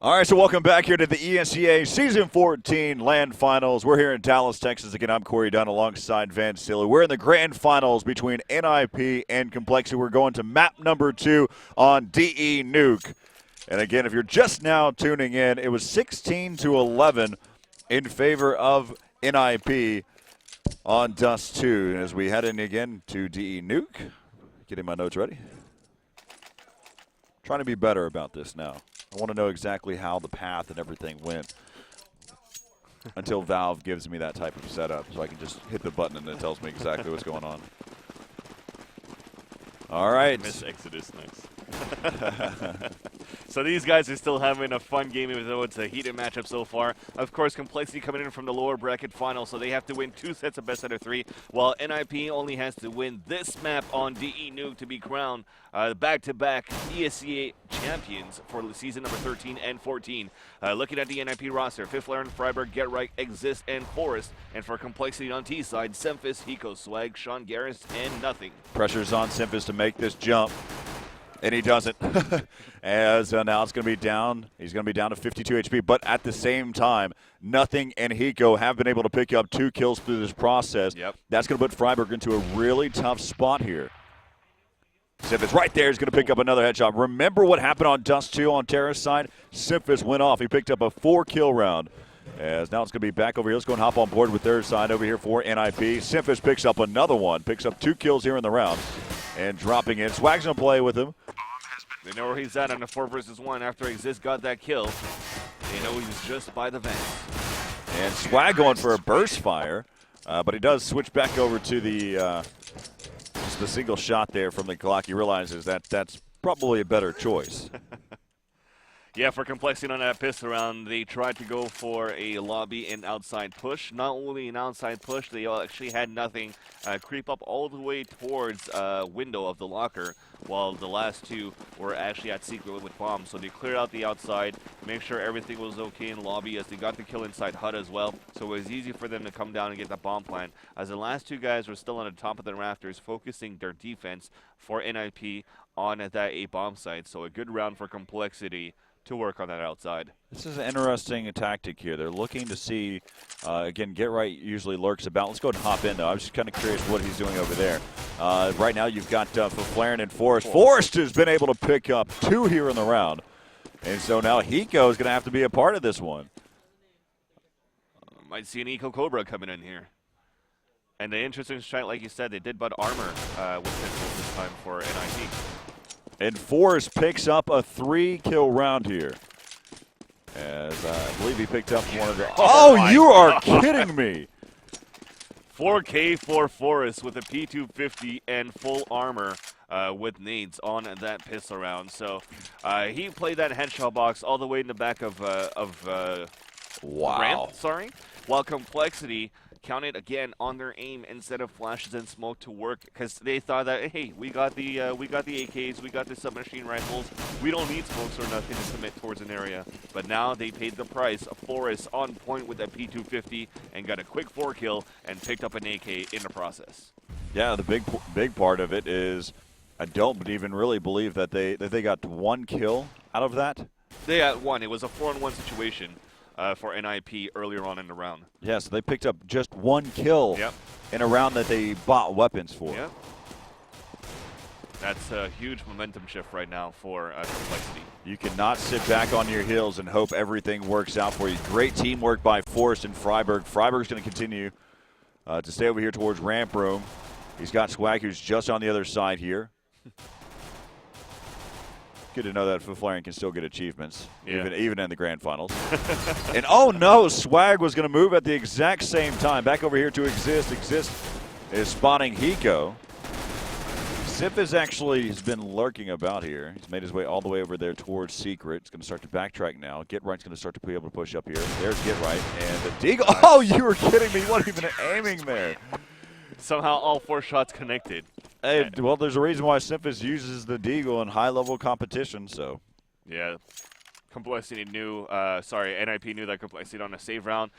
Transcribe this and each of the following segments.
All right, so welcome back here to the ESEA Season 14 Land Finals. We're here in Dallas, Texas. Again, I'm Corey Dunn alongside Van Stiller. We're in the grand finals between NiP and compLexity. We're going to map number 2 on DE Nuke. And again, if you're just now tuning in, it was 16-11 in favor of NiP on Dust 2. As we head in again to DE Nuke, getting my notes ready. Trying to be better about this now. I want to know exactly how the path and everything went until Valve gives me that type of setup, so I can just hit the button and it tells me exactly what's going on. All right. Miss Exodus, nice. So these guys are still having a fun game, even though it's a heated matchup so far. Of course, compLexity coming in from the lower bracket final, so they have to win 2 sets of best out of 3, while NiP only has to win this map on DE Nuke to be crowned back-to-back ESEA champions for the season number 13 and 14. Looking at the NiP roster, Fifth Laren, Freiburg, Get Right, Exist, and Forest. And for compLexity on T side, Semphis, Hiko, Swag, Sean Garris, and Nothing. Pressure's on Semphis to make this jump. And he doesn't, as now it's going to be down. He's going to be down to 52 HP. But at the same time, Nothing and Hiko have been able to pick up 2 kills through this process. Yep. That's going to put Freiburg into a really tough spot here. Semphis right there is going to pick up another headshot. Remember what happened on Dust 2 on Terra's side? Semphis went off. He picked up a 4-kill round. As now it's going to be back over here. Let's go and hop on board with their side over here for NiP. Semphis picks up another one. Picks up 2 kills here in the round. And dropping in. Swag's going to play with him. They know where he's at on the 4 versus 1 after Exist got that kill. They know he's just by the vents. And Swag going for a burst fire. But he does switch back over to the just the single shot there from the clock. He realizes that that's probably a better choice. Yeah, for compLexity on that pistol round, they tried to go for a lobby and outside push. Not only an outside push, they actually had Nothing creep up all the way towards window of the locker, while the last 2 were actually at secret with bombs. So they cleared out the outside, make sure everything was okay in lobby, as they got the kill inside HUD as well. So it was easy for them to come down and get the bomb plant, as the last 2 guys were still on the top of the rafters, focusing their defense for NiP on that A bomb site. So a good round for compLexity to work on that outside. This is an interesting tactic here. They're looking to see, again, Get Right usually lurks about. Let's go ahead and hop in, though. I was just kind of curious what he's doing over there. Right now you've got Fiflaren and Forest. Forest has been able to pick up 2 here in the round. And so now Hiko is going to have to be a part of this one. Might see an Eco Cobra coming in here. And the interesting strat, like you said, they did but armor with pistols this time for NiP. And Forrest picks up a 3-kill round here. As I believe he picked up one of the... Oh, you are kidding me. 4K for Forrest with a P250 and full armor with nades on that pistol round. So he played that headshot box all the way in the back of wow. ramp, sorry. While compLexity counted again on their aim instead of flashes and smoke to work, because they thought that, hey, we got the AKs, we got the submachine rifles, we don't need smokes or nothing to commit towards an area. But now they paid the price. Forrest on point with that P250 and got a quick 4-kill and picked up an AK in the process. Yeah, the big part of it is I don't even really believe that they got 1 kill out of that. They got 1. It was a 4-on-1 situation for NiP earlier on in the round. Yeah, so they picked up just 1 kill in a round that they bought weapons for. Yep. That's a huge momentum shift right now for compLexity. You cannot sit back on your heels and hope everything works out for you. Great teamwork by Forrest and Freiburg. Freiburg's going to continue to stay over here towards ramp room. He's got Swag, who's just on the other side here. Good to know that Fiflaren can still get achievements, even in the grand finals. And oh no, Swag was going to move at the exact same time. Back over here to Exist. Exist is spotting Hiko. Semphis actually has been lurking about here. He's made his way all the way over there towards Secret. He's going to start to backtrack now. Get Right's going to start to be able to push up here. There's Get Right. And the Deagle. Oh, you were kidding me. What even aiming there? Somehow all 4 shots connected. Hey, well, there's a reason why Semphis uses the Deagle in high-level competition, so. Yeah, compLexity knew, NiP knew that compLexity on a save round.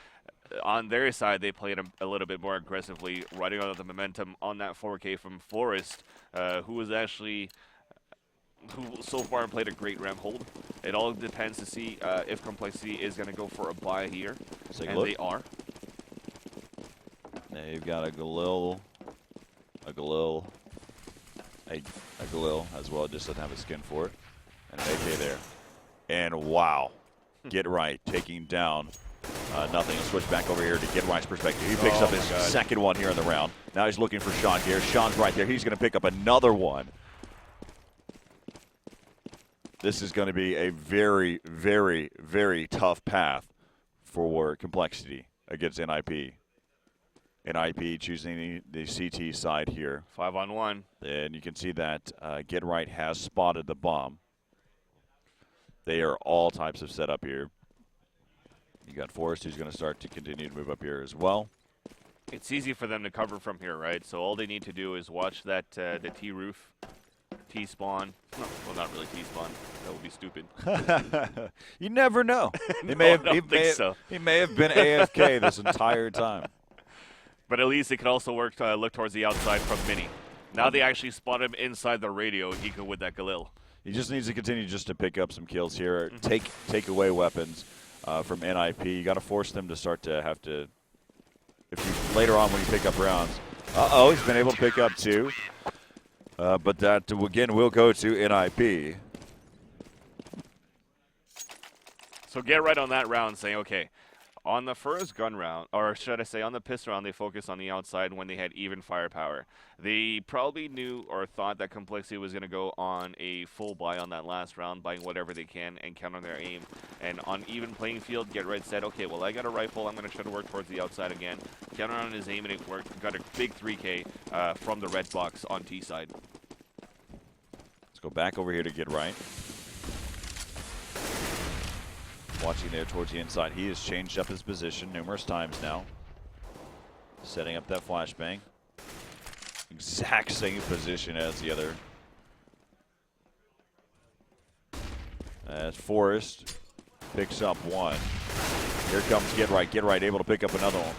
On their side, they played a little bit more aggressively, riding on the momentum on that 4K from Forrest, who was actually who so far played a great ramp hold. It all depends to see if compLexity is going to go for a buy here, and they are. They've got a Galil, a Galil as well, just doesn't have a skin for it, and an AK there. And wow, Get Right taking down nothing. I'll switch back over here to Get Right's perspective. He picks up his second one here in the round. Now he's looking for Sean here. Sean's right there. He's going to pick up another one. This is going to be a very, very, very tough path for compLexity against NiP. NiP choosing the CT side here. 5-on-1. And you can see that Get Right has spotted the bomb. They are all types of setup here. You got Forrest, who's going to start to continue to move up here as well. It's easy for them to cover from here, right? So all they need to do is watch that the T roof, T spawn. Well, not really T spawn. That would be stupid. You never know. He may have been AFK this entire time. But at least it could also work look towards the outside from Mini. Now they actually spot him inside the radio. He could with that Galil. He just needs to continue just to pick up some kills here. Take away weapons from NiP. You got to force them to start to have to. If you later on when you pick up rounds. He's been able to pick up two. But that again will go to NiP. So Get Right on that round, saying okay. On the first gun round, or should I say on the pistol round, they focused on the outside when they had even firepower. They probably knew or thought that compLexity was going to go on a full buy on that last round, buying whatever they can and count on their aim. And on even playing field, Get Right said, okay, well, I got a rifle. I'm going to try to work towards the outside again. Counted on his aim, and it worked. Got a big 3K from the red box on T side. Let's go back over here to Get Right. Watching there towards the inside. He has changed up his position numerous times now. Setting up that flashbang. Exact same position as the other. As Forrest picks up one. Here comes Get Right. Get Right able to pick up another one.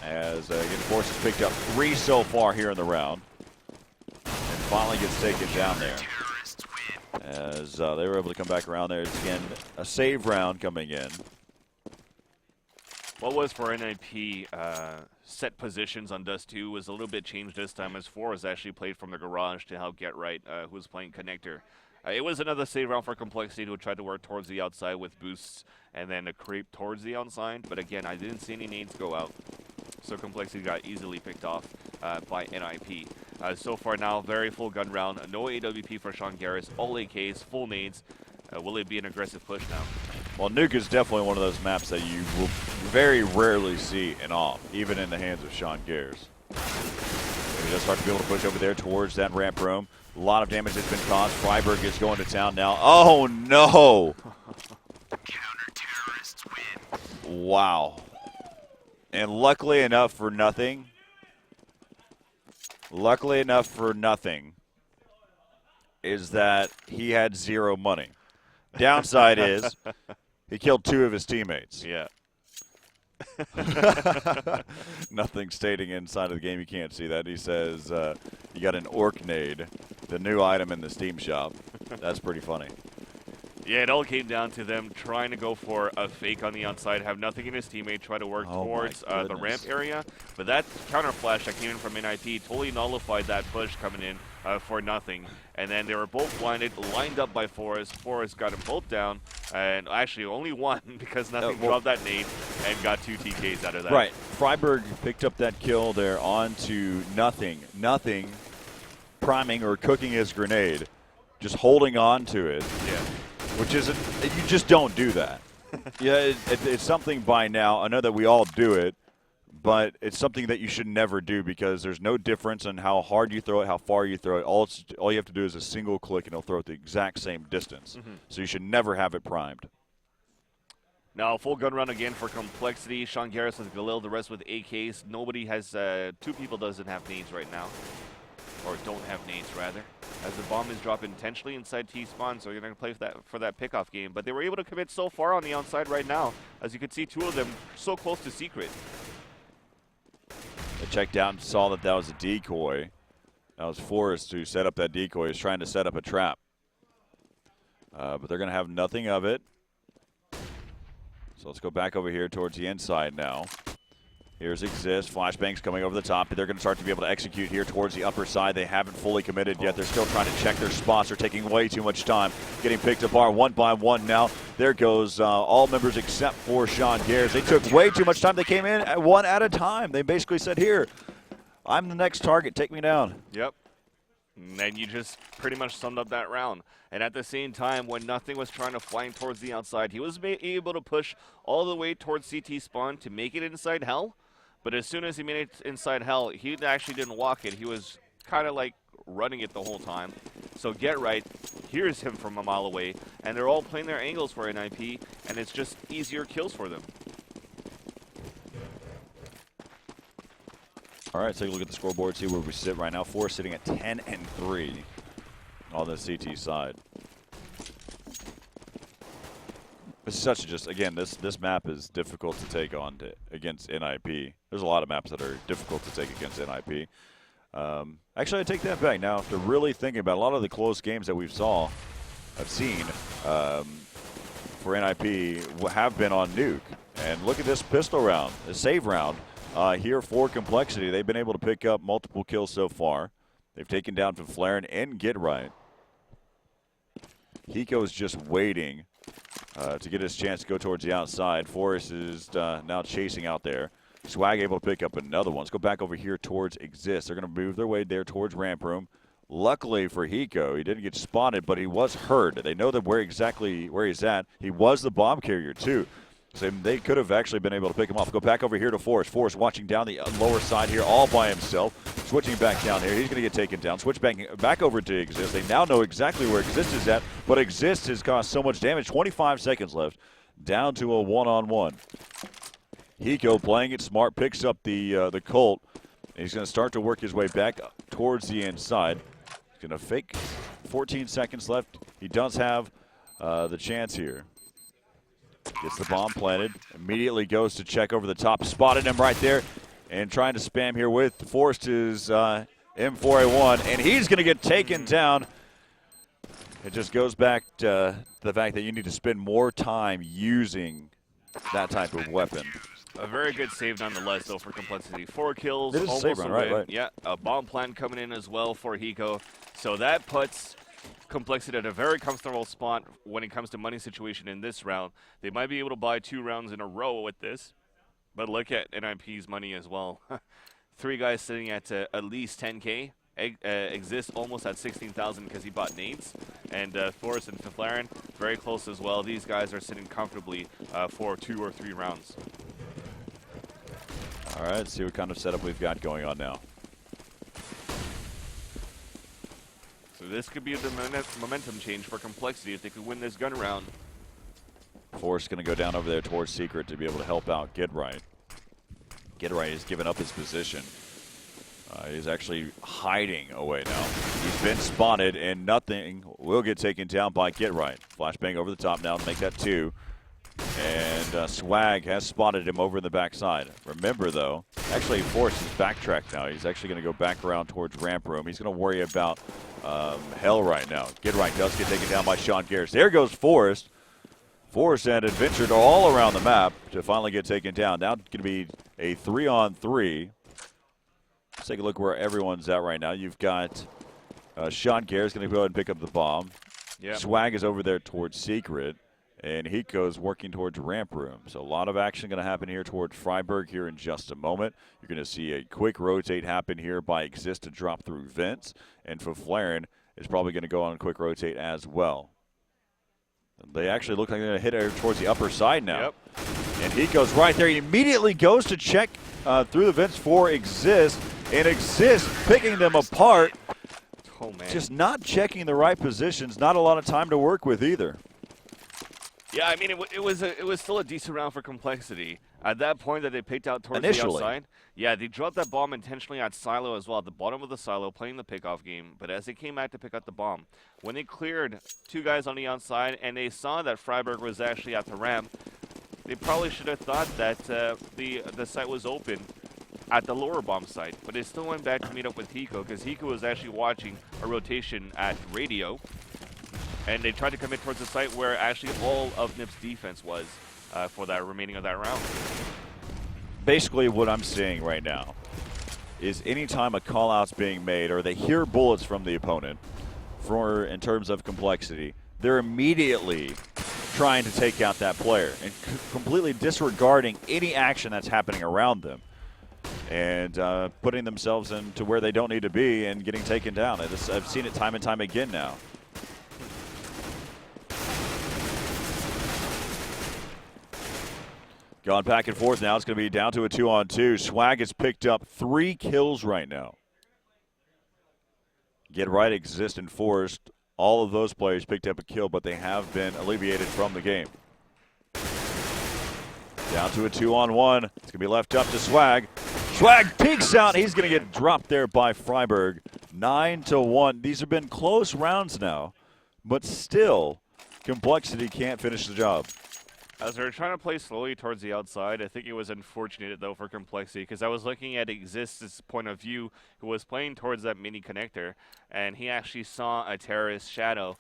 As again, Forrest has picked up 3 so far here in the round. And finally gets taken down there. As they were able to come back around there. It's again a save round coming in. What was for NiP set positions on Dust 2 was a little bit changed this time, as 4 was actually played from the garage to help Get Right, who was playing connector. It was another save round for compLexity who tried to work towards the outside with boosts and then a creep towards the outside. But again, I didn't see any nades go out. So compLexity got easily picked off by NiP. So far now, very full gun round. No AWP for Sean Garris. All AKs, full nades. Will it be an aggressive push now? Well, Nuke is definitely one of those maps that you will very rarely see in AWP, even in the hands of Sean Garris. He does start to be able to push over there towards that ramp room. A lot of damage has been caused. Freiburg is going to town now. Oh, no! Wow. And luckily enough for nothing, is that he had 0 money. Downside is he killed 2 of his teammates. Yeah. Nothing stating inside of the game. You can't see that. He says you got an orc nade, the new item in the Steam shop. That's pretty funny. Yeah, it all came down to them trying to go for a fake on the outside, have nothing in his teammate, try to work towards the ramp area. But that counter flash that came in from NiP totally nullified that push coming in for nothing. And then they were both blinded, lined up by Forrest. Forrest got them both down, and actually only one because nothing dropped that nade and got 2 TKs out of that. Right. Freiburg picked up that kill there onto nothing. Nothing priming or cooking his grenade, just holding on to it. Yeah. Which isn't, you just don't do that. Yeah, it's something by now. I know that we all do it, but it's something that you should never do because there's no difference in how hard you throw it, how far you throw it. All you have to do is a single click and it'll throw it the exact same distance. So you should never have it primed. Now, full gun run again for compLexity. Sean Garris with Galil, the rest with AKs. Nobody has, 2 people doesn't have nades right now. Or don't have nades, rather. As the bomb is dropped intentionally inside T-spawn, so you're going to play for that pickoff game. But they were able to commit so far on the outside right now. As you can see, 2 of them so close to secret. They checked out and saw that was a decoy. That was Forrest who set up that decoy. He was trying to set up a trap. but they're going to have nothing of it. So let's go back over here towards the inside now. Here's Exist. Flashbangs coming over the top. They're going to start to be able to execute here towards the upper side. They haven't fully committed yet. They're still trying to check their spots. They're taking way too much time. Getting picked apart one by one now. There goes all members except for Sean Gares. They took way too much time. They came in at one at a time. They basically said, here, I'm the next target. Take me down. Yep. And then you just pretty much summed up that round. And at the same time, when nothing was trying to flank towards the outside, he was able to push all the way towards CT spawn to make it inside Hell. But as soon as he made it inside Hell, he actually didn't walk it. He was kind of like running it the whole time. So Get Right hears him from a mile away, and they're all playing their angles for NiP, and it's just easier kills for them. All right, take a look at the scoreboard, see where we sit right now. Forest sitting at 10-3 on the CT side. It's such a just, again, this map is difficult to take on against NiP. There's a lot of maps that are difficult to take against NiP. Actually, I take that back. Now, after really thinking about a lot of the close games that I've seen for NiP have been on Nuke. And look at this pistol round, the save round. Here for compLexity, they've been able to pick up multiple kills so far. They've taken down compLexity and Get Right. Hiko's just waiting to get his chance to go towards the outside. Forrest is now chasing out there. Swag able to pick up another one. Let's go back over here towards Exist. They're going to move their way there towards Ramp Room. Luckily for Hiko, he didn't get spotted, but he was hurt. They know that where he's at. He was the bomb carrier too. So they could have actually been able to pick him off. Go back over here to Forrest. Forrest watching down the lower side here all by himself. Switching back down here. He's going to get taken down. Switch back over to Exist. They now know exactly where Exist is at, but Exist has caused so much damage. 25 seconds left. Down to a one-on-one. Hiko playing it smart. Picks up the Colt. He's going to start to work his way back towards the inside. He's going to fake. 14 seconds left. He does have the chance here. Gets the bomb planted, immediately goes to check over the top, spotted him right there, and trying to spam here with Forrest is M4A1, and he's going to get taken down. It just goes back to the fact that you need to spend more time using that type of weapon. A very good save nonetheless, though, for compLexity. 4 kills, it is almost a save run, right. Yeah, a bomb plan coming in as well for Hiko. So that puts compLexity at a very comfortable spot when it comes to money situation in this round. They might be able to buy 2 rounds in a row with this, but look at NiP's money as well. 3 guys sitting at least 10K. Exist almost at 16,000 because he bought nades, and Forrest and compLexity very close as well. These guys are sitting comfortably for 2 or 3 rounds. All right, let's see what kind of setup we've got going on now. So this could be a momentum change for compLexity if they could win this gun round. Forrest going to go down over there towards Secret to be able to help out Get Right. Get Right has given up his position. He's actually hiding away now. He's been spotted, and nothing will get taken down by Get Right. Flashbang over the top now to make that 2. And Swag has spotted him over in the backside. Remember, though, actually Forrest is backtracked now. He's actually going to go back around towards Ramp Room. He's going to worry about Hell right now. Get Right does get taken down by Sean Gares. There goes Forrest. Forrest and Adventure all around the map to finally get taken down. Now it's going to be a 3-on-3. Let's take a look where everyone's at right now. You've got Sean Gares going to go ahead and pick up the bomb. Yep. Swag is over there towards Secret. And Hiko's working towards Ramp Room. So a lot of action going to happen here towards Freiburg here in just a moment. You're going to see a quick rotate happen here by Exist to drop through vents. And compLexity is probably going to go on a quick rotate as well. They actually look like they're going to hit it towards the upper side now. Yep. And Hiko's right there. He immediately goes to check through the vents for Exist. And Exist picking them apart. Oh, man. Just not checking the right positions. Not a lot of time to work with either. Yeah, I mean, it was still a decent round for compLexity. At that point that they picked out towards the outside, yeah, they dropped that bomb intentionally at silo as well, at the bottom of the silo, playing the pickoff game. But as they came back to pick up the bomb, when they cleared 2 guys on the outside and they saw that Freiburg was actually at the ramp, they probably should have thought that the site was open at the lower bomb site. But they still went back to meet up with Hiko because Hiko was actually watching a rotation at radio. And they tried to commit towards the site where actually all of NiP's defense was for that remaining of that round. Basically what I'm seeing right now is anytime a call out's being made or they hear bullets from the opponent in terms of complexity, they're immediately trying to take out that player and completely disregarding any action that's happening around them and putting themselves into where they don't need to be and getting taken down. I've seen it time and time again now. Gone back and forth now. It's going to be down to a 2-on-2. Swag has picked up 3 kills right now. Get Right, Exist, and Forest. All of those players picked up a kill, but they have been alleviated from the game. Down to a 2-on-1. It's going to be left up to Swag. Swag peeks out. He's going to get dropped there by Freiburg. 9-1. These have been close rounds now, but still, complexity can't finish the job. As they're trying to play slowly towards the outside, I think it was unfortunate, though, for complexity, because I was looking at Exist's point of view, who was playing towards that mini connector, and he actually saw a terrorist shadow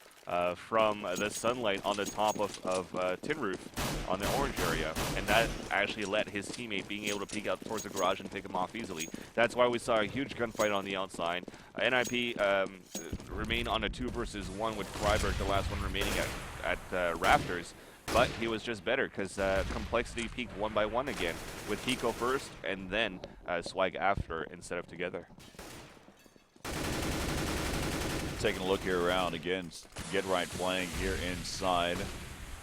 from the sunlight on the top of tin roof on the orange area, and that actually let his teammate being able to peek out towards the garage and pick him off easily. That's why we saw a huge gunfight on the outside. NiP remained on a 2 versus 1 with Freiburg, the last one remaining at Raptors. But he was just better because complexity peaked 1 by 1 again with Hiko first and then Swag after instead of together. Taking a look here around again. Get Right playing here inside.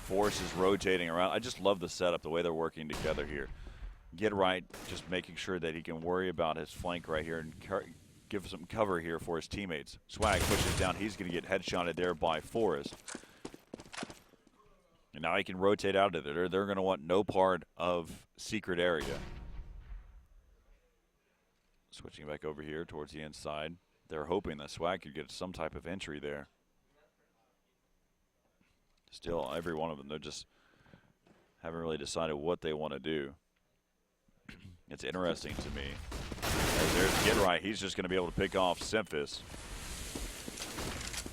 Force is rotating around. I just love the setup, the way they're working together here. Get Right just making sure that he can worry about his flank right here and give some cover here for his teammates. Swag pushes down. He's going to get headshotted there by Forrest. And now he can rotate out of there. They're going to want no part of secret area. Switching back over here towards the inside. They're hoping that Swag could get some type of entry there. Still, every one of them, they just haven't really decided what they want to do. It's interesting to me. As there's Get Right, he's just going to be able to pick off Simphis.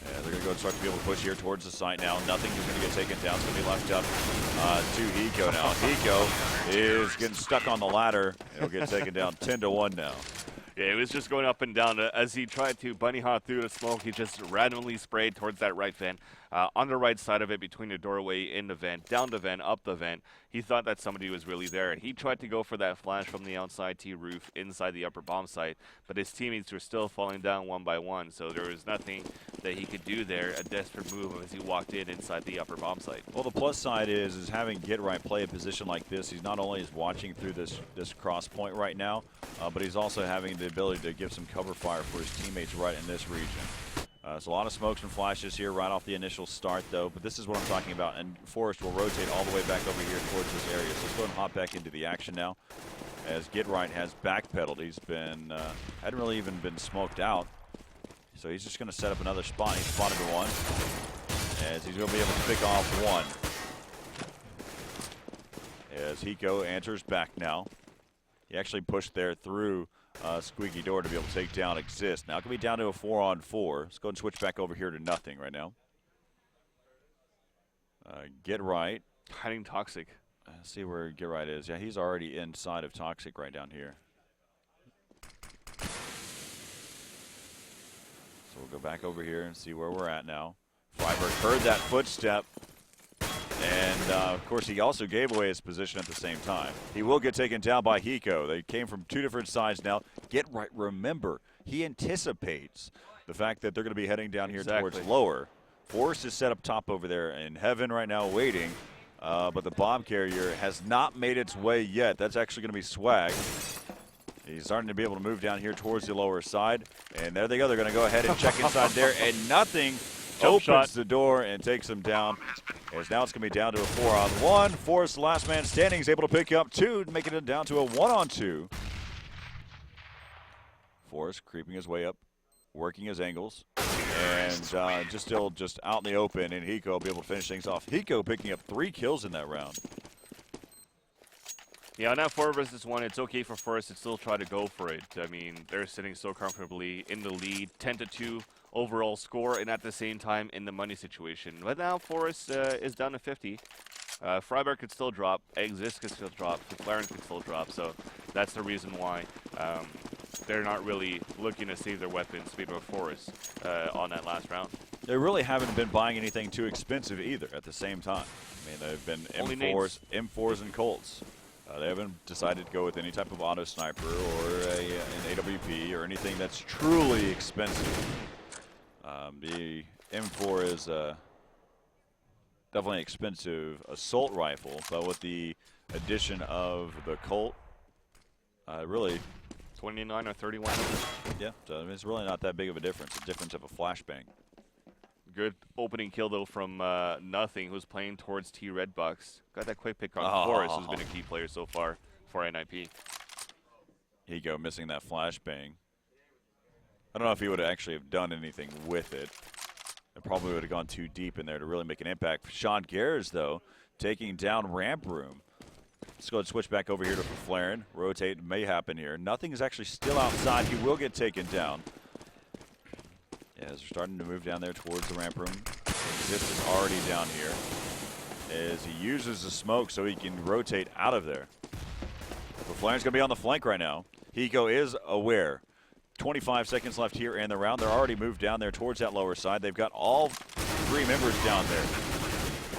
Yeah, they're going to go and start to be able to push here towards the site now. Nothing is going to get taken down. It's going to be left up to Hiko now. Hiko is getting stuck on the ladder. He'll get taken down 10-1 now. Yeah, it was just going up and down. As he tried to bunny hop through the smoke, he just randomly sprayed towards that right vent. On the right side of it, between the doorway, in the vent, down the vent, up the vent. He thought that somebody was really there. And he tried to go for that flash from the outside T roof inside the upper bomb site. But his teammates were still falling down 1 by 1. So there was nothing that he could do there, a desperate move as he walked inside the upper bomb site. Well, the plus side is having Get Right play a position like this. He's not only is watching through this cross point right now, but he's also having the ability to give some cover fire for his teammates right in this region. There's a lot of smokes and flashes here right off the initial start, though, but this is what I'm talking about, and Forrest will rotate all the way back over here towards this area. So let's go and hop back into the action now as Get Right has backpedaled. He's been, hadn't really even been smoked out, so he's just going to set up another spot. He spotted the one, as he's going to be able to pick off one. As Hiko enters back now. He actually pushed there through squeaky door to be able to take down Exist. Now it can be down to a 4-on-4. Let's go and switch back over here to nothing right now. Get Right. Hiding Toxic. Let's see where Get Right is. Yeah, he's already inside of Toxic right down here. So we'll go back over here and see where we're at now. Freiburg heard that footstep. And, of course, he also gave away his position at the same time. He will get taken down by Hiko. They came from 2 different sides now. Get Right, remember, he anticipates the fact that they're going to be heading down here towards lower. Forrest is set up top over there in heaven right now waiting, but the bomb carrier has not made its way yet. That's actually going to be Swag. He's starting to be able to move down here towards the lower side. And there they go. They're going to go ahead and check inside there, and nothing. Opens the door and takes him down. As now it's going to be down to a 4-on-1. Forrest, the last man standing, is able to pick up 2, making it down to a 1-on-2. Forrest creeping his way up, working his angles, and still out in the open, and Hiko will be able to finish things off. Hiko picking up 3 kills in that round. Yeah, on that 4 versus 1, it's okay for Forest to still try to go for it. I mean, they're sitting so comfortably in the lead, 10-2 overall score, and at the same time in the money situation. But now Forest is down to 50. Freiburg could still drop, Exist could still drop, McLaren could still drop, so that's the reason why they're not really looking to save their weapons, speaking of Forest, on that last round. They really haven't been buying anything too expensive either at the same time. I mean, they've been M4s and Colts. They haven't decided to go with any type of auto sniper or an AWP or anything that's truly expensive. The M4 is definitely an expensive assault rifle, but with the addition of the Colt, really 29 or 31. Yeah, so it's really not that big of a difference. A difference of a flashbang. Good opening kill, though, from Nothing, who's playing towards T Redbucks. Got that quick pick on Forrest, who's been a key player so far for NiP. Higo missing that flashbang. I don't know if he would actually have done anything with it. It probably would have gone too deep in there to really make an impact. Sean Garrers, though, taking down Ramp Room. Let's go and switch back over here to Flaren. Rotate may happen here. Nothing is actually still outside. He will get taken down. Yeah, as they're starting to move down there towards the ramp room. Exist is already down here as he uses the smoke so he can rotate out of there. But Flaren's going to be on the flank right now. Hiko is aware. 25 seconds left here in the round. They're already moved down there towards that lower side. They've got all 3 members down there.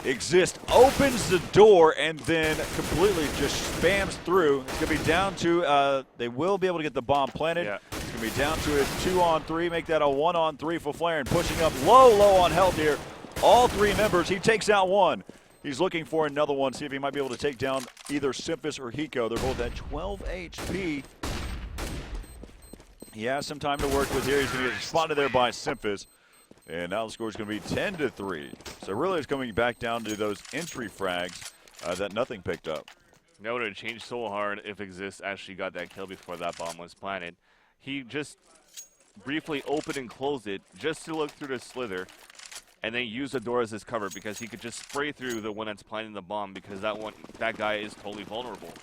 Exist opens the door and then completely just spams through. It's going to be down to, they will be able to get the bomb planted. Yeah. It's going to be down to a 2-on-3, make that a 1-on-3 for Flaren. Pushing up low on health here. All 3 members, he takes out 1. He's looking for another one, see if he might be able to take down either Simphis or Hiko. They're both at 12 HP. He has some time to work with here. He's going to get spotted there by Simphis. And now the score is going to be 10-3. So really it's coming back down to those entry frags that Nothing picked up. That would have changed so hard if Exist actually got that kill before that bomb was planted. He just briefly opened and closed it just to look through the slither and then use the door as his cover because he could just spray through the one that's planting the bomb because that guy is totally vulnerable.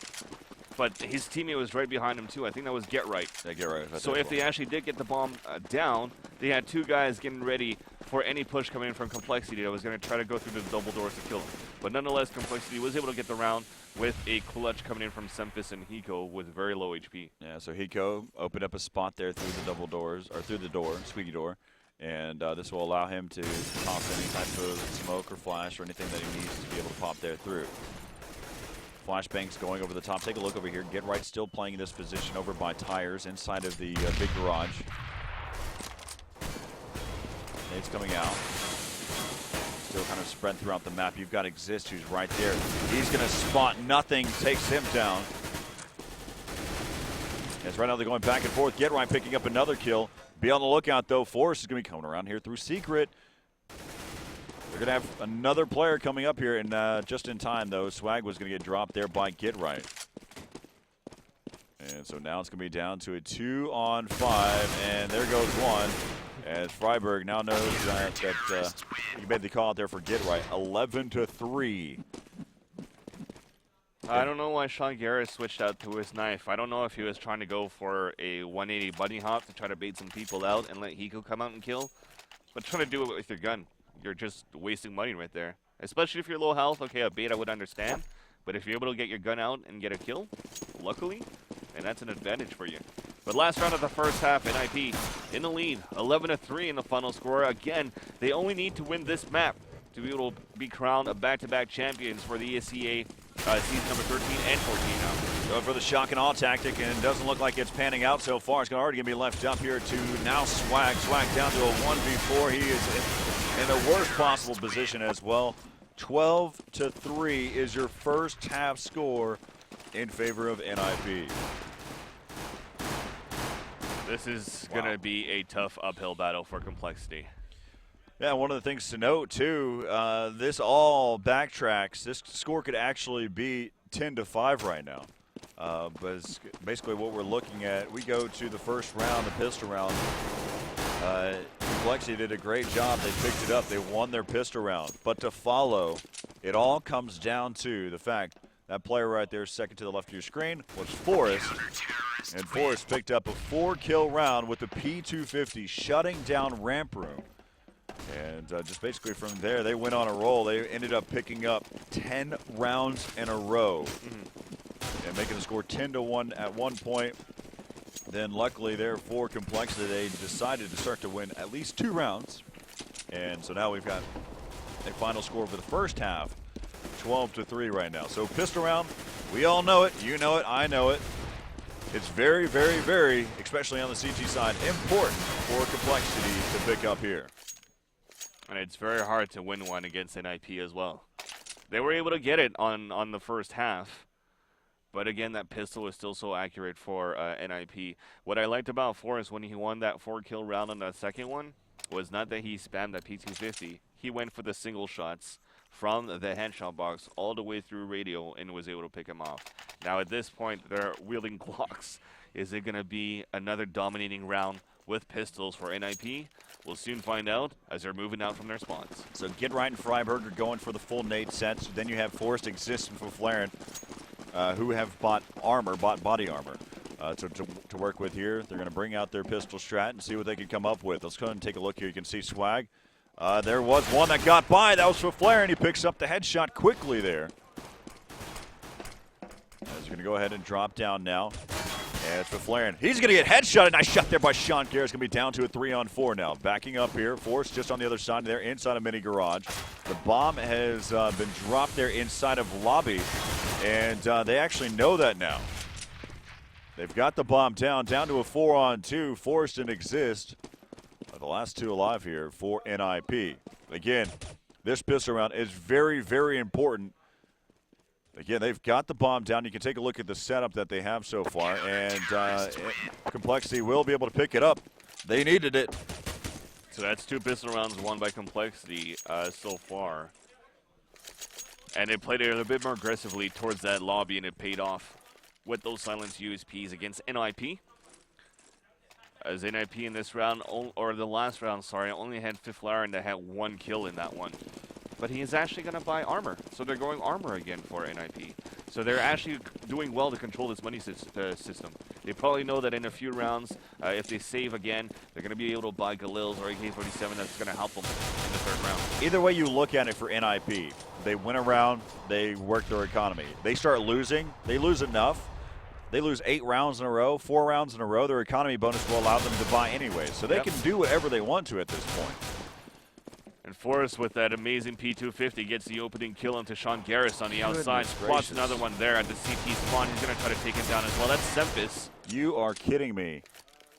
But his teammate was right behind him, too. I think that was Get Right. Yeah, Get Right. So if they actually did get the bomb down, they had 2 guys getting ready for any push coming in from compLexity that was going to try to go through the double doors to kill him. But nonetheless, compLexity was able to get the round with a clutch coming in from Simphis and Hiko with very low HP. Yeah, so Hiko opened up a spot there through the double doors, or through the door, squeaky door. And this will allow him to toss any type of smoke or flash or anything that he needs to be able to pop there through. Flashbangs going over the top. Take a look over here. Get Right still playing in this position over by Tires inside of the big garage. Nade's coming out. Still kind of spread throughout the map. You've got Exist who's right there. He's going to spot Nothing. Takes him down. As right now they're going back and forth. Get Right picking up another kill. Be on the lookout though. Forrest is going to be coming around here through Secret. They're going to have another player coming up here, and just in time, though, Swag was going to get dropped there by Get Right. And so now it's going to be down to a 2-on-5, and there goes 1. As Freiburg now knows that he made the call out there for Get Right, 11-3. I don't know why Sean Garrett switched out to his knife. I don't know if he was trying to go for a 180 bunny hop to try to bait some people out and let Hiko come out and kill. But trying to do it with your gun, you're just wasting money right there. Especially if you're low health. Okay, a bait I would understand. But if you're able to get your gun out and get a kill, luckily, and that's an advantage for you. But last round of the first half, NiP in the lead, 11-3 in the final score. Again, they only need to win this map to be able to be crowned a back-to-back champions for the ESEA season number 13 and 14 now. Going for the shock and awe tactic, and it doesn't look like it's panning out so far. It's already going to be left up here to now Swag. Swag down to a 1v4. He is in the worst possible position as well. 12-3 is your first half score in favor of NiP. This is going to be a tough uphill battle for compLexity. Yeah, one of the things to note, too, this all backtracks. This score could actually be 10-5 right now. But it's basically what we're looking at. We go to the first round, the pistol round. compLexity did a great job. They picked it up. They won their pistol round. But to follow, it all comes down to the fact That player right there, second to the left of your screen, was Forrest. And Forrest picked up a 4-kill round with the P250, shutting down Ramp Room. And just basically from there, they went on a roll. They ended up picking up 10 rounds in a row and making the score 10-1 at one point. Then luckily there for compLexity, they decided to start to win at least 2 rounds. And so now we've got a final score for the first half, 12-3 right now. So pistol round, we all know it. You know it. I know it. It's very, very, very, especially on the CT side, important for compLexity to pick up here. And it's very hard to win one against NiP as well. They were able to get it on the first half. But again, that pistol is still so accurate for NiP. What I liked about Forrest when he won that 4-kill round on that second one was not that he spammed that P250. He went for the single shots from the headshot box all the way through radio and was able to pick him off. Now at this point, they're wielding Glocks. Is it going to be another dominating round with pistols for NiP? We'll soon find out as they're moving out from their spots. So Gidright and Freiberger going for the full nade sets. Then you have Forrest, Exist, and Fuflaren, who have bought body armor to work with here. They're going to bring out their pistol strat and see what they can come up with. Let's go ahead and take a look here. You can see Swag. There was one that got by. That was Fuflaren. He picks up the headshot quickly there. He's going to go ahead and drop down now. And it's Fuflaren. He's going to get headshot. Nice shot there by Sean Garrett. It's going to be down to a 3-on-4 now. Backing up here. Forrest just on the other side there inside a mini garage. The bomb has been dropped there inside of lobby. And they actually know that now. They've got the bomb down to a 4-on-2. Forrest and Exist are the last two alive here for NiP. Again, this pistol round is very, very important. Again, they've got the bomb down. You can take a look at the setup that they have so far, and compLexity will be able to pick it up. They needed it. So that's 2 pistol rounds won by compLexity so far. And they played it a bit more aggressively towards that lobby, and it paid off with those silenced USPs against NiP. As NiP in this round, or the last round, sorry, only had Fuflaren that had 1 kill in that one. But he is actually going to buy armor. So they're going armor again for NiP. So they're actually doing well to control this money system. They probably know that in a few rounds, if they save again, they're going to be able to buy Galils or AK-47 that's going to help them in the 3rd round. Either way you look at it for NiP, they win a round, they work their economy. They start losing, they lose enough. They lose 8 rounds in a row, 4 rounds in a row. Their economy bonus will allow them to buy anyway. So they can do whatever they want to at this point. And Forrest with that amazing P250 gets the opening kill into Sean Garris on the outside. Spots another one there at the CT spawn. He's going to try to take him down as well. That's Semphis. You are kidding me.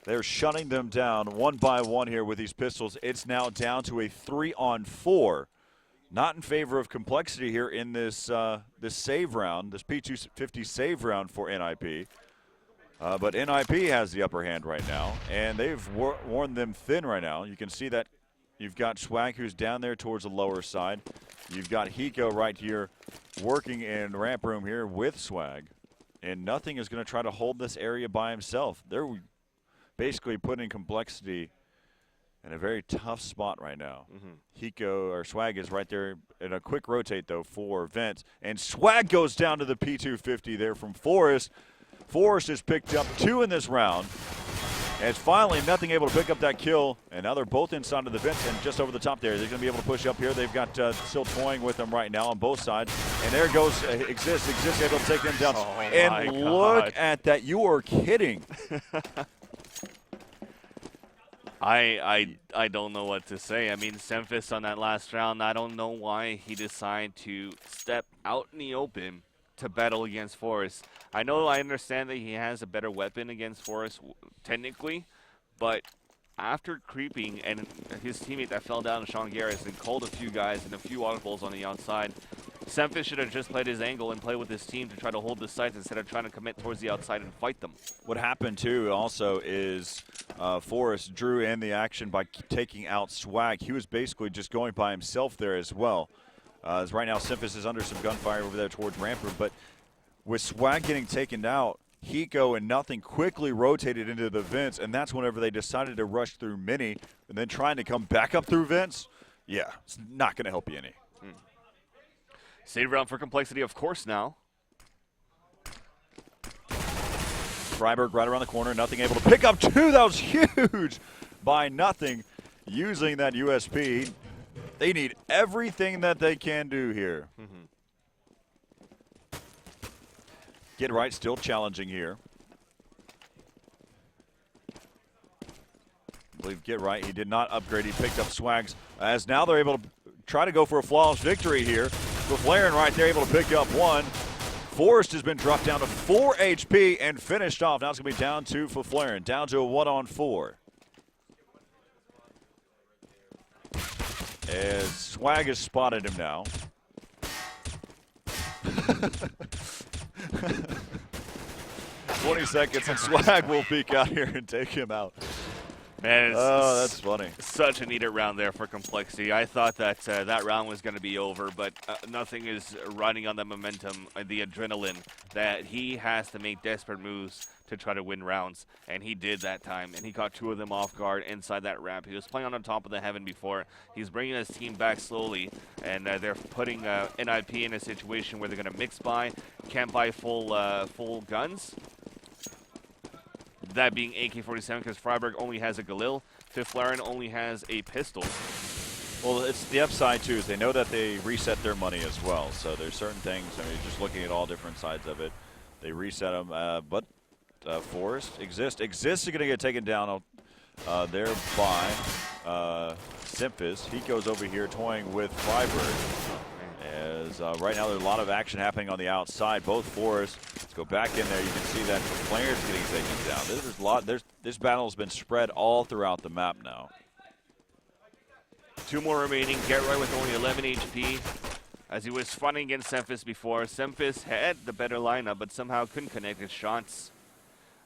They're shutting them down one by one here with these pistols. It's now down to a 3-on-4. Not in favor of compLexity here in this this save round, this P250 save round for NiP. But NiP has the upper hand right now, and they've worn them thin right now. You can see that you've got Swag, who's down there towards the lower side. You've got Hiko right here working in ramp room here with Swag. And nothing is going to try to hold this area by himself. They're basically putting compLexity in a very tough spot right now. Hiko, or Swag, is right there in a quick rotate, though, for Vince. And Swag goes down to the P250 there from Forrest. Forrest has picked up 2 in this round. And it's finally nothing able to pick up that kill. And now they're both inside of the Vince and just over the top there. They're going to be able to push up here. They've got still toying with them right now on both sides. And there goes Exist. Exist able to take them down. Oh, and look at that. You are kidding. I don't know what to say. I mean, Semphis on that last round, I don't know why he decided to step out in the open to battle against Forrest. I understand that he has a better weapon against Forrest, technically, but after creeping and his teammate that fell down, Sean Garris, and called a few guys and a few audibles on the outside, Semphis should have just played his angle and played with his team to try to hold the sites instead of trying to commit towards the outside and fight them. What happened, too, also is Forrest drew in the action by taking out Swag. He was basically just going by himself there as well. As right now, Semphis is under some gunfire over there towards ramp room, but with Swag getting taken out, Hiko and Nothing quickly rotated into the vents, and that's whenever they decided to rush through Mini, and then trying to come back up through vents. Yeah, it's not going to help you any. Save round for compLexity, of course, now. Freiberg right around the corner. Nothing able to pick up two. That was huge by Nothing using that USP. They need everything that they can do here. Get Right still challenging here. I believe Get Right, he did not upgrade. He picked up Swags. As now they're able to try to go for a flawless victory here. Flarin right there able to pick up one. Forrest has been dropped down to 4 HP and finished off. Now it's going to be down to Flarin, down to a 1-on-4. As Swag has spotted him now. 20 seconds and Swag will peek out here and take him out. Man, oh, that's funny. Such a needed round there for compLexity. I thought that that round was going to be over, but Nothing is riding on the momentum, the adrenaline, that he has to make desperate moves to try to win rounds, and he did that time, and he got 2 of them off guard inside that ramp. He was playing on top of the heaven before. He's bringing his team back slowly, and they're putting NiP in a situation where they're going to mix buy, can't buy full guns. That being AK-47, because Freiberg only has a Galil. Flarin only has a pistol. Well, it's the upside, too, is they know that they reset their money as well. So there's certain things, I mean, just looking at all different sides of it, they reset them. But Forrest, Exist is going to get taken down there by Simphis. He goes over here toying with Freiberg. As right now there's a lot of action happening on the outside. Both Forrest, let's go back in there. You can see that Flair's getting taken down. There's a lot. This battle has been spread all throughout the map now. 2 more remaining. Get Right with only 11 HP. As he was fighting against Simphis before, Simphis had the better lineup, but somehow couldn't connect his shots.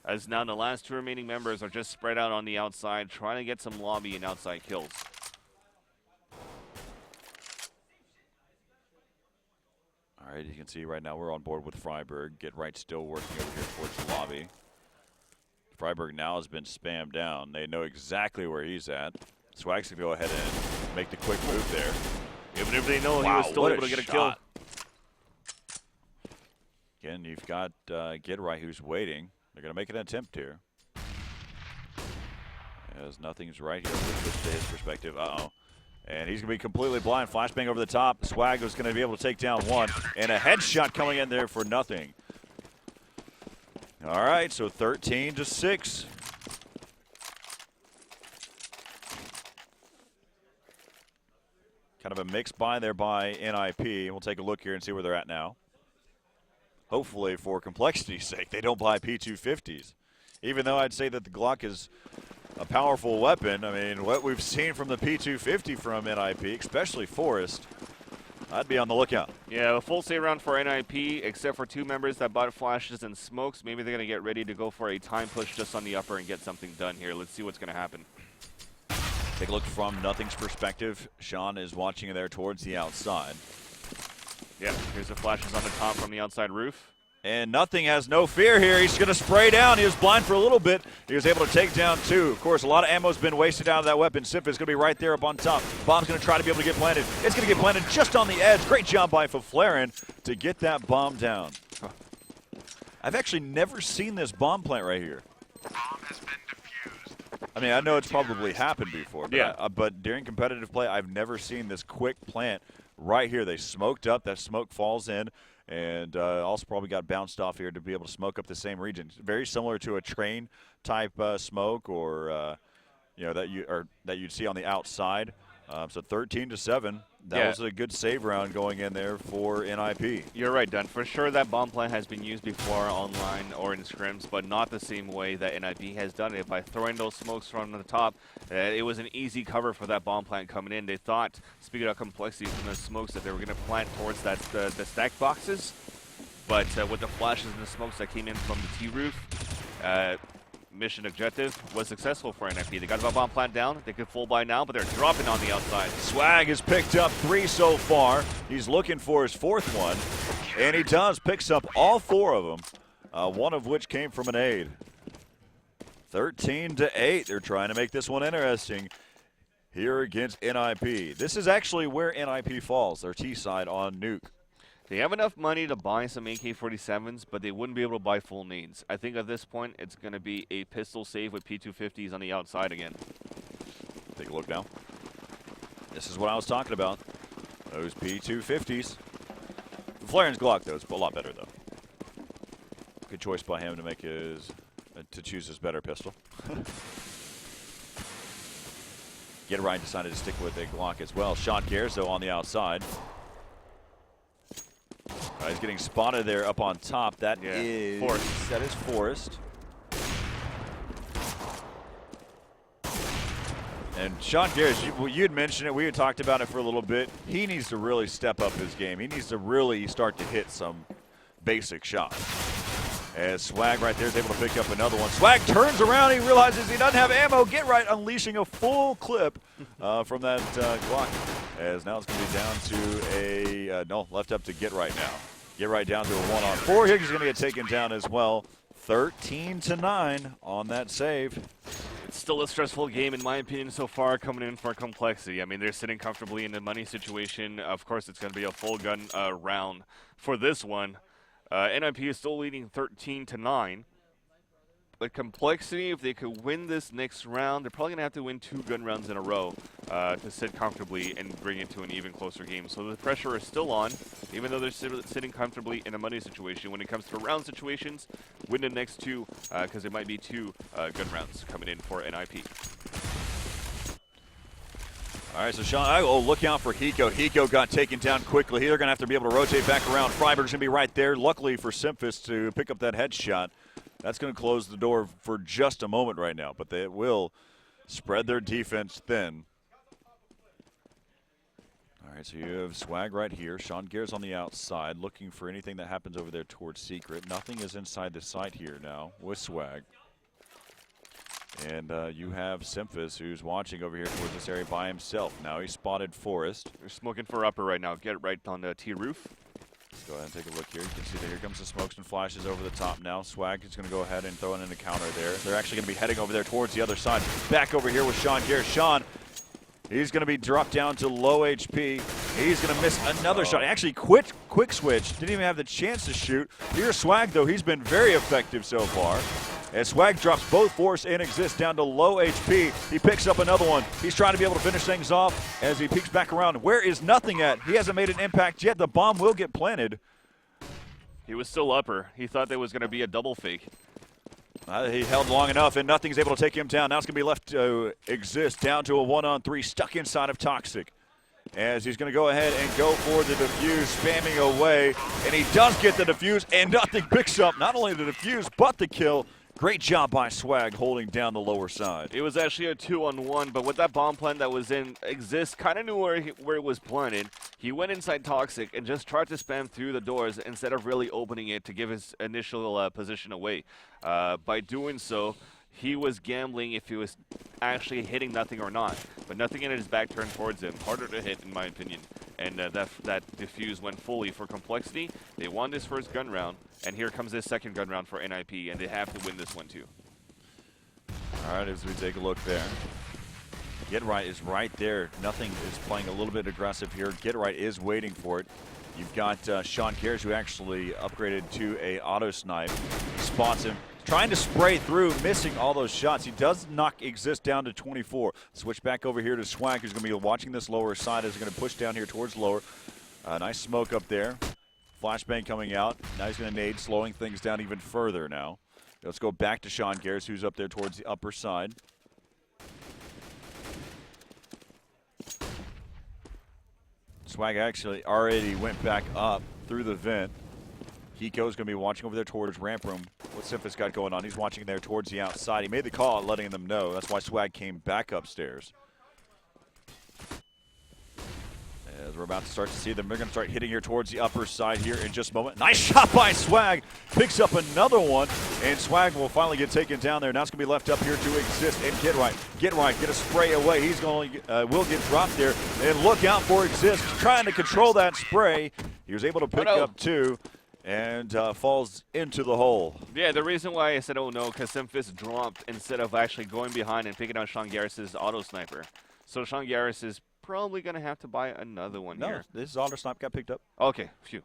As now the last 2 remaining members are just spread out on the outside, trying to get some lobby and outside kills. All right, you can see right now we're on board with Freiberg. Get Right still working over here towards the lobby. Freiberg now has been spammed down. They know exactly where he's at. Swag's going to go ahead and make the quick move there. Even if they know he was still able to get a kill. Again, you've got Get Right who's waiting. They're going to make an attempt here. As Nothing's right here with his perspective. Uh-oh. And he's going to be completely blind. Flashbang over the top. Swag was going to be able to take down one. And a headshot coming in there for Nothing. All right, so 13-6. Kind of a mixed buy there by NiP. We'll take a look here and see where they're at now. Hopefully, for complexity's sake, they don't buy P250s. Even though I'd say that the Glock is a powerful weapon. I mean, what we've seen from the P250 from NiP, especially Forrest, I'd be on the lookout. Yeah, a full save round for NiP, except for 2 members that bought flashes and smokes. Maybe they're going to get ready to go for a time push just on the upper and get something done here. Let's see what's going to happen. Take a look from Nothing's perspective. Sean is watching there towards the outside. Yeah, here's the flashes on the top from the outside roof. And Nothing has no fear here. He's going to spray down. He was blind for a little bit. He was able to take down 2. Of course, a lot of ammo's been wasted out of that weapon. Simp is going to be right there up on top. Bomb's going to try to be able to get planted. It's going to get planted just on the edge. Great job by Flarin to get that bomb down. I've actually never seen this bomb plant right here. Bomb has been defused. I mean, I know it's probably happened before, but, yeah. But during competitive play, I've never seen this quick plant right here. They smoked up. That smoke falls in. And also probably got bounced off here to be able to smoke up the same region. Very similar to a train type smoke, or you know, that you'd see on the outside. So 13-7. That was a good save round going in there for NiP. You're right, Dunn. For sure, that bomb plant has been used before online or in scrims, but not the same way that NiP has done it. By throwing those smokes from the top, it was an easy cover for that bomb plant coming in. They thought, speaking of complexity from the smokes, that they were going to plant towards that the stack boxes, but with the flashes and the smokes that came in from the T-roof, mission objective was successful for NiP. They got the bomb plant down. They could full buy now, but they're dropping on the outside. Swag has picked up 3 so far. He's looking for his 4th one, and he does. Picks up all 4 of them, one of which came from an aid. 13-8. They're trying to make this one interesting here against NiP. This is actually where NiP falls, their T side on Nuke. They have enough money to buy some AK-47s, but they wouldn't be able to buy full nades. I think at this point, it's going to be a pistol save with P250s on the outside again. Take a look now. This is what I was talking about. Those P250s. The Flaren's Glock, though, is a lot better, though. Good choice by him to make to choose his better pistol. Get right decided to stick with a Glock as well. Sean Garzo on the outside. He's getting spotted there up on top. That is Forrest. That is Forrest. And Sean Garrett, you had mentioned it. We had talked about it for a little bit. He needs to really step up his game. He needs to really start to hit some basic shots. As Swag right there is able to pick up another one. Swag turns around. He realizes he doesn't have ammo. Get right, unleashing a full clip from that Glock. As now it's going to be down to a no, left up to Get Right now. Get Right down to a 1-on-4. Higgs is going to get taken down as well. 13-9 on that save. It's still a stressful game, in my opinion, so far coming in for compLexity. I mean, they're sitting comfortably in the money situation. Of course, it's going to be a full gun round for this one. NiP is still leading 13-9. But compLexity, if they could win this next round, they're probably going to have to win 2 gun rounds in a row to sit comfortably and bring it to an even closer game. So the pressure is still on, even though they're sitting comfortably in a money situation. When it comes to round situations, win the next 2, because it might be 2 gun rounds coming in for NiP. All right, so Sean, look out for Hiko. Hiko got taken down quickly. They're going to have to be able to rotate back around. Freiberg's going to be right there, luckily for Simfis to pick up that headshot. That's going to close the door for just a moment right now, but they will spread their defense thin. All right, so you have Swag right here. Sean Garrett's on the outside, looking for anything that happens over there towards Secret. Nothing is inside the site here now with Swag. And you have Simfis, who's watching over here towards this area by himself. Now he's spotted Forrest. They're smoking for upper right now. Get right on the T roof. Let's go ahead and take a look here. You can see that here comes the smokes and flashes over the top now. Swag is going to go ahead and throw in an encounter there. They're actually going to be heading over there towards the other side. Back over here with Sean Garrett. Sean, he's going to be dropped down to low HP. He's going to miss another shot. Actually, quick switch. Didn't even have the chance to shoot. Here's Swag, though. He's been very effective so far. As Swag drops both Force and Exist down to low HP, he picks up another one. He's trying to be able to finish things off as he peeks back around. Where is Nothing at? He hasn't made an impact yet. The bomb will get planted. He was still upper. He thought there was going to be a double fake. He held long enough, and Nothing's able to take him down. Now it's going to be left to Exist down to a 1-on-3, stuck inside of Toxic. As he's going to go ahead and go for the defuse, spamming away. And he does get the defuse, and Nothing picks up not only the defuse, but the kill. Great job by Swag holding down the lower side. It was actually a 2-on-1, but with that bomb plant that was in Exist, kind of knew where it was planted. He went inside Toxic and just tried to spam through the doors instead of really opening it to give his initial position away. By doing so, he was gambling if he was actually hitting Nothing or not. But Nothing in his back turned towards him. Harder to hit, in my opinion. And that defuse went fully for compLexity. They won this first gun round, and here comes this second gun round for NiP, and they have to win this one too. All right, as we take a look there. Get Right is right there. Nothing is playing a little bit aggressive here. Get Right is waiting for it. You've got Sean Garrett, who actually upgraded to a auto snipe. He spots him, trying to spray through, missing all those shots. He does knock Exist down to 24. Switch back over here to Swag, who's going to be watching this lower side. Is going to push down here towards lower. Nice smoke up there. Flashbang coming out. Now he's going to nade, slowing things down even further now. Let's go back to Sean Garrett, who's up there towards the upper side. Swag actually already went back up through the vent. Hiko's going to be watching over there towards ramp room. What's Simfis got going on? He's watching there towards the outside. He made the call, letting them know. That's why Swag came back upstairs. As we're about to start to see them, they're going to start hitting here towards the upper side here in just a moment. Nice shot by Swag. Picks up another one, and Swag will finally get taken down there. Now it's going to be left up here to Exist and Get Right. Get Right, get a spray away. He's going to will get dropped there. And look out for Exist, trying to control that spray. He was able to pick up 2. And falls into the hole. Yeah, the reason why I said oh no, because Simfis dropped instead of actually going behind and picking out Sean Garris' auto sniper. So Sean Garris is probably going to have to buy another one here. No, this auto snipe got picked up. Okay, phew.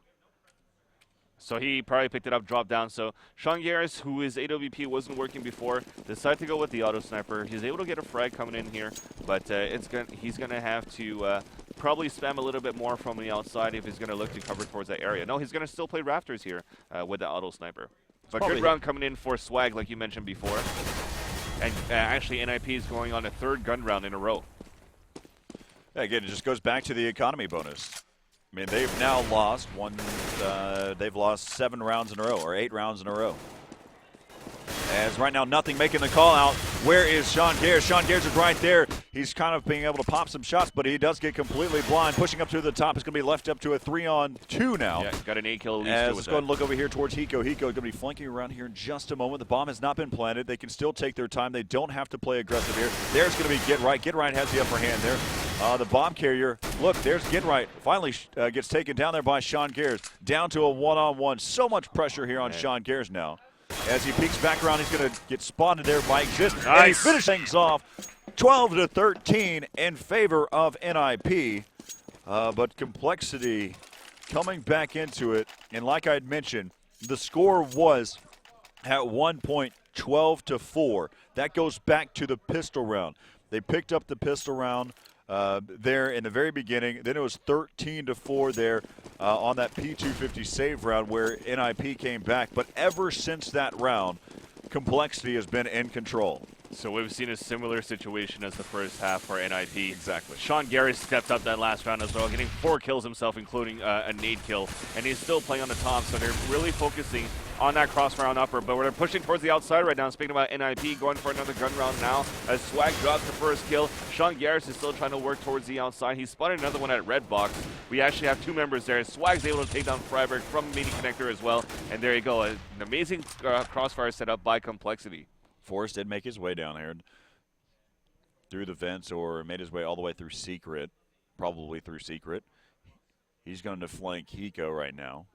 So he probably picked it up, dropped down. So Sean Garris, who his AWP wasn't working before, decided to go with the auto sniper. He's able to get a frag coming in here, but he's gonna have to probably spam a little bit more from the outside if he's gonna look to cover towards that area. No, he's gonna still play Rafters here with the auto sniper. But good round coming in for Swag, like you mentioned before. And actually, NiP is going on a third gun round in a row. Yeah, again, it just goes back to the economy bonus. I mean, they've now lost they've lost 7 rounds in a row, or 8 rounds in a row. As right now, nothing making the call out. Where is Sean Garris? Sean Garris is right there. He's kind of being able to pop some shots, but he does get completely blind. Pushing up to the top. It's going to be left up to a 3-on-2 now. Yeah, got an 8-kill at least. Let's go ahead and look over here towards Hiko. Hiko is going to be flanking around here in just a moment. The bomb has not been planted. They can still take their time. They don't have to play aggressive here. There's going to be Get Right. Get Right has the upper hand there. The bomb carrier, look, there's Get Right. Finally gets taken down there by Sean Garris. Down to a 1-on-1. So much pressure here on Sean Garris now. As he peeks back around, he's going to get spotted there by Exist. Nice. And he finishes things off 12-13 in favor of NiP. But compLexity coming back into it. And like I had mentioned, the score was at one point 12-4. That goes back to the pistol round. They picked up the pistol round there in the very beginning. Then it was 13-4 there on that P250 save round where NiP came back. But ever since that round, compLexity has been in control. So we've seen a similar situation as the first half for NiP. Exactly. Sean Garris stepped up that last round as well, getting 4 kills himself, including a nade kill. And he's still playing on the top, so they're really focusing on that cross round upper. But they're pushing towards the outside right now. Speaking about NiP, going for another gun round now as Swag drops the first kill. Sean Garris is still trying to work towards the outside. He spotted another one at red box. We actually have 2 members there. Swag's able to take down Freiberg from mini connector as well. And there you go, an amazing crossfire set up by compLexity. Forrest did make his way down here through the vents, or made his way all the way through Secret, probably through Secret. He's going to flank Hiko right now.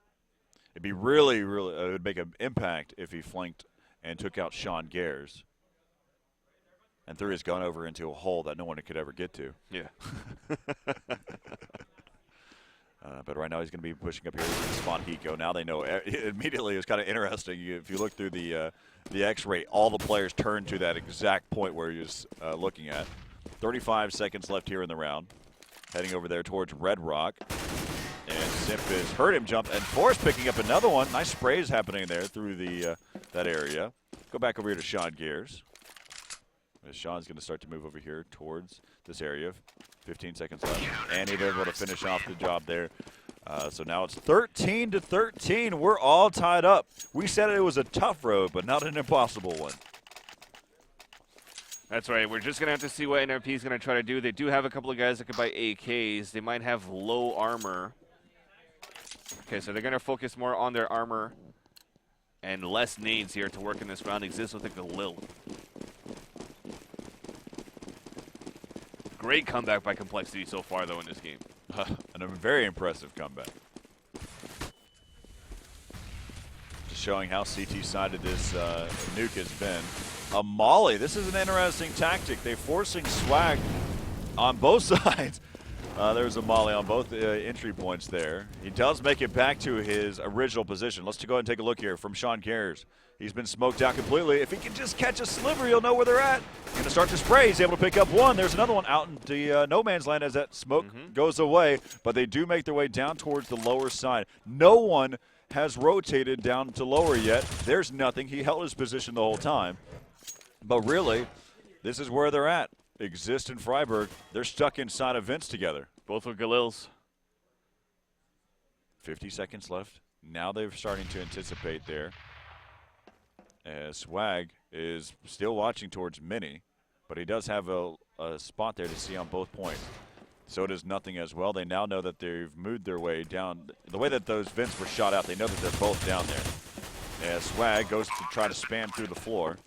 It'd be really, it would make an impact if he flanked and took out Sean Garris and threw his gun over into a hole that no one could ever get to. Yeah. But right now he's going to be pushing up here to spawn Hiko. Now they know immediately. It's kind of interesting. If you look through the X-ray, all the players turn to that exact point where he was looking at. 35 seconds left here in the round. Heading over there towards Red Rock. And Simp has heard him jump. And Forrest picking up another one. Nice sprays happening there through the that area. Go back over here to Sean Garris. As Sean's going to start to move over here towards this area. 15 seconds left. And he's able to finish off the job there. So now it's 13-13. We're all tied up. We said it was a tough road, but not an impossible one. That's right. We're just going to have to see what NiP is going to try to do. They do have a couple of guys that can buy AKs. They might have low armor. Okay, so they're going to focus more on their armor and less nades here to work in this round. Exists with a Galil. Great comeback by compLexity so far, though, in this game. And a very impressive comeback. Just showing how CT-sided this nuke has been. A molly. This is an interesting tactic. They're forcing Swag on both sides. There's a molly on both entry points there. He does make it back to his original position. Let's go ahead and take a look here from Sean Garris. He's been smoked out completely. If he can just catch a sliver, he'll know where they're at. Going to start to spray. He's able to pick up one. There's another one out in the no man's land as that smoke goes away. But they do make their way down towards the lower side. No one has rotated down to lower yet. There's nothing. He held his position the whole time. But really, this is where they're at. Exist and Freiberg, they're stuck inside of vents together. Both with Galils. 50 seconds left. Now they're starting to anticipate there. As Swag is still watching towards Mini, but he does have a spot there to see on both points. So does Nothing as well. They now know that they've moved their way down. The way that those vents were shot out, they know that they're both down there. As Swag goes to try to spam through the floor.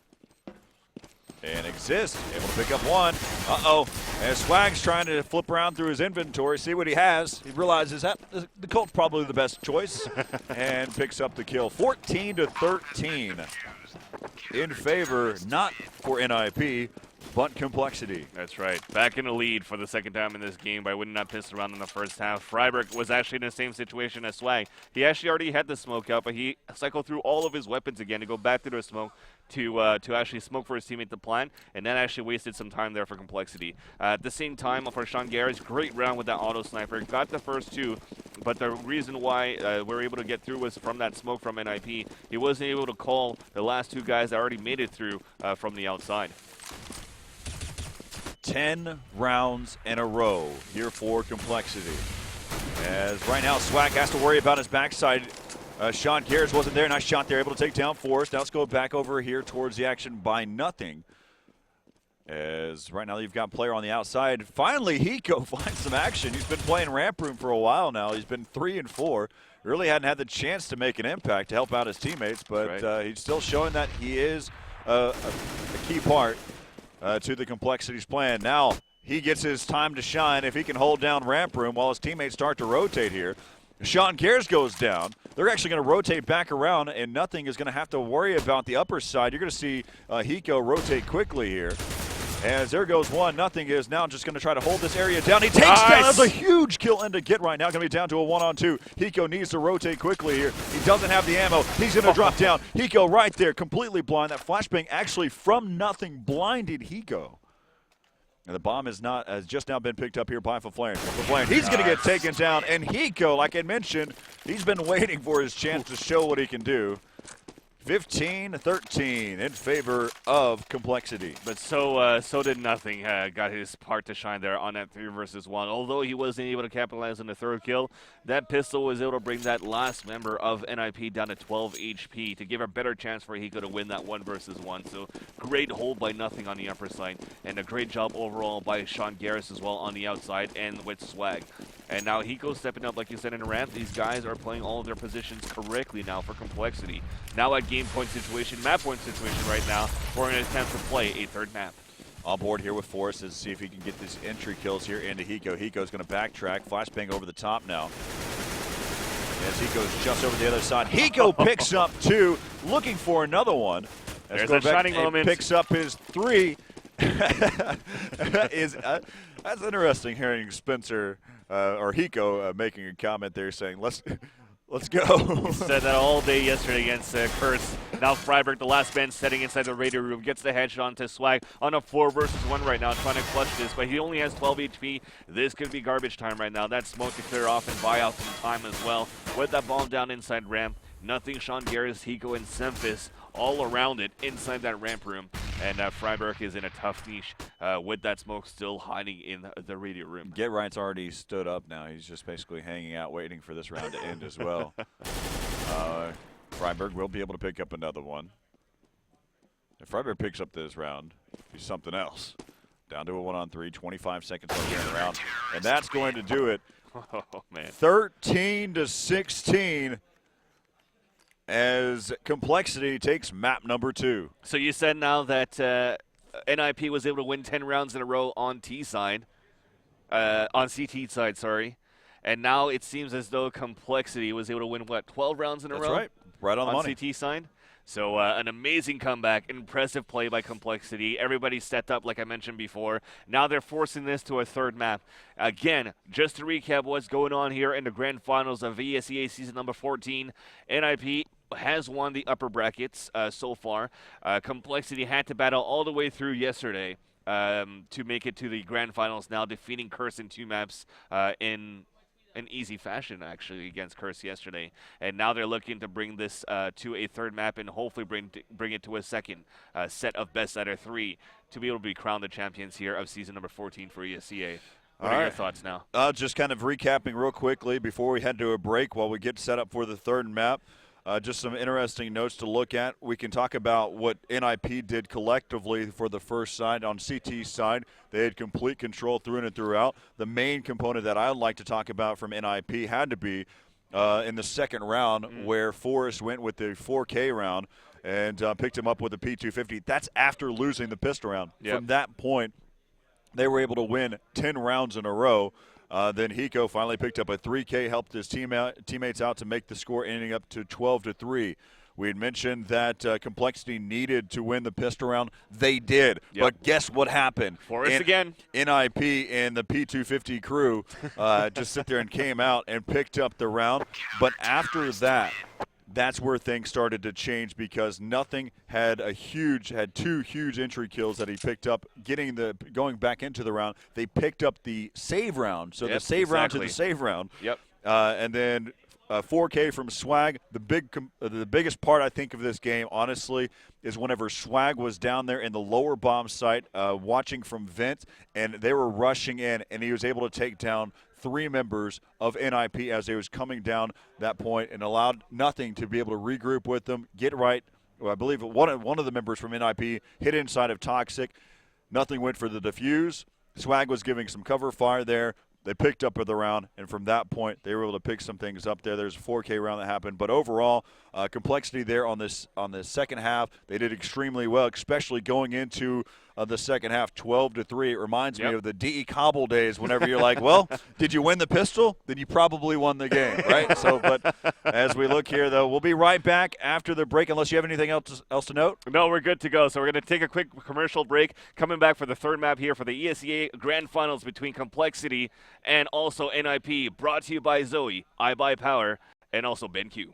And Exist, able to pick up one. Uh-oh. And Swag's trying to flip around through his inventory, see what he has. He realizes that the Colt's probably the best choice. And picks up the kill. 14-13 in favor, not for NiP, but complexity. That's right. Back in the lead for the second time in this game by winning that pistol round in the first half. Freiburg was actually in the same situation as Swag. He actually already had the smoke out, but he cycled through all of his weapons again to go back to the smoke to actually smoke for his teammate to plant, and then actually wasted some time there for complexity. At the same time, for Sean Garrett's great round with that auto sniper. Got the first two, but the reason why we were able to get through was from that smoke from NiP. He wasn't able to call the last two guys that already made it through from the outside. 10 rounds in a row here for complexity. As right now, Swag has to worry about his backside. Sean Garrett wasn't there. Nice shot there, able to take down Forrest. Now let's go back over here towards the action by nothing. As right now you've got player on the outside. Finally, Hiko finds some action. He's been playing ramp room for a while now. He's been 3 and 4. Really hadn't had the chance to make an impact to help out his teammates, but he's still showing that he is a key part to the complexity's plan. Now he gets his time to shine if he can hold down ramp room while his teammates start to rotate here. Sean Garrett goes down. They're actually going to rotate back around, and nothing is going to have to worry about the upper side. You're going to see Hiko rotate quickly here. As there goes one, nothing is now just going to try to hold this area down. He takes down. That's a huge kill end to get right now. Going to be down to a 1-on-2. Hiko needs to rotate quickly here. He doesn't have the ammo. He's going to drop down. Hiko right there, completely blind. That flashbang actually from nothing blinded Hiko. And the bomb has just now been picked up here by Faflaren. He's going to get taken down. And Hiko, like I mentioned, he's been waiting for his chance to show what he can do. 15-13 in favor of complexity. But so did nothing. Got his part to shine there on that 3 versus 1. Although he wasn't able to capitalize on the third kill, that pistol was able to bring that last member of NiP down to 12 HP to give a better chance for Hiko to win that 1 versus 1. So great hold by nothing on the upper side, and a great job overall by Sean Garrett as well on the outside and with Swag. And now Hiko stepping up, like you said, in the ramp. These guys are playing all of their positions correctly now for complexity. Now at game point situation, map point situation right now for an attempt to play a third map. On board here with Forrest to see if he can get these entry kills here into Hiko. Hiko's going to backtrack, flashbang over the top now. As Hiko's just over the other side. Hiko picks up 2, looking for another one. There's a shining moment. Picks up his 3. That's interesting hearing Spencer or Hiko making a comment there saying, let's go. Said that all day yesterday against Curse. Now Freiburg, the last man setting inside the radio room, gets the headshot onto Swag on a 4 versus 1 right now, trying to clutch this, but he only has 12 HP. This could be garbage time right now. That smoke to clear off and buy out some time as well. With that bomb down inside ramp, nothing Sean Garrett, Hiko, and Semphis all around it inside that ramp room. And Freiburg is in a tough niche with that smoke still hiding in the radio room. Get Right's already stood up now. He's just basically hanging out waiting for this round to end as well. Freiburg will be able to pick up another one. If Freiburg picks up this round, he's something else. Down to a 1-on-3, 25 seconds left in the round. And that's going to do it. Oh, man. 13-16. As complexity takes map number 2. So you said now that NiP was able to win 10 rounds in a row on T side, on CT side, sorry. And now it seems as though complexity was able to win, what, 12 rounds in a row? That's right. Right on the money. CT side. So an amazing comeback, impressive play by complexity. Everybody stepped up, like I mentioned before. Now they're forcing this to a third map. Again, just to recap what's going on here in the grand finals of ESEA season number 14, NiP has won the upper brackets so far. Complexity had to battle all the way through yesterday to make it to the grand finals, now defeating Curse in 2 maps in an easy fashion, actually, against Curse yesterday. And now they're looking to bring this to a third map and hopefully bring it to a second set of best out of 3 to be able to be crowned the champions here of season number 14 for ESEA. What are your thoughts now? Just kind of recapping real quickly before we head to a break while we get set up for the third map. Just some interesting notes to look at. We can talk about what NiP did collectively for the first side. On CT's side, they had complete control through and throughout. The main component that I would like to talk about from NiP had to be in the second round where Forrest went with the 4K round and picked him up with a P250. That's after losing the pistol round. Yep. From that point, they were able to win 10 rounds in a row. Then Hiko finally picked up a 3K, helped his teammates out to make the score, ending up to 12-3. We had mentioned that compLexity needed to win the pistol round. They did. Yep. But guess what happened? Forrest again. NiP and the P250 crew just sit there and came out and picked up the round. But after that, that's where things started to change because Nothing had two huge entry kills that he picked up, going back into the round. They picked up the save round, so the save round to the save round. Yep. And then 4K from Swag. The biggest part I think of this game, honestly, is whenever Swag was down there in the lower bomb site, watching from vent, and they were rushing in, and he was able to take down 3 members of NiP as they was coming down that point, and allowed Nothing to be able to regroup with them, get right. Well, I believe one of the members from NiP hit inside of Toxic. Nothing went for the defuse. Swag was giving some cover fire there. They picked up the round, and from that point, they were able to pick some things up there. There's a 4K round that happened, but overall, compLexity there on this second half, they did extremely well, especially going into the second half, 12-3. It reminds me of the DE Cobble days. Whenever you're like, well, did you win the pistol? Then you probably won the game, right? So, but as we look here, though, we'll be right back after the break. Unless you have anything else to note. No, we're good to go. So we're going to take a quick commercial break. Coming back for the third map here for the ESEA Grand Finals between compLexity and also NiP. Brought to you by Zoe, iBuyPower, and also BenQ.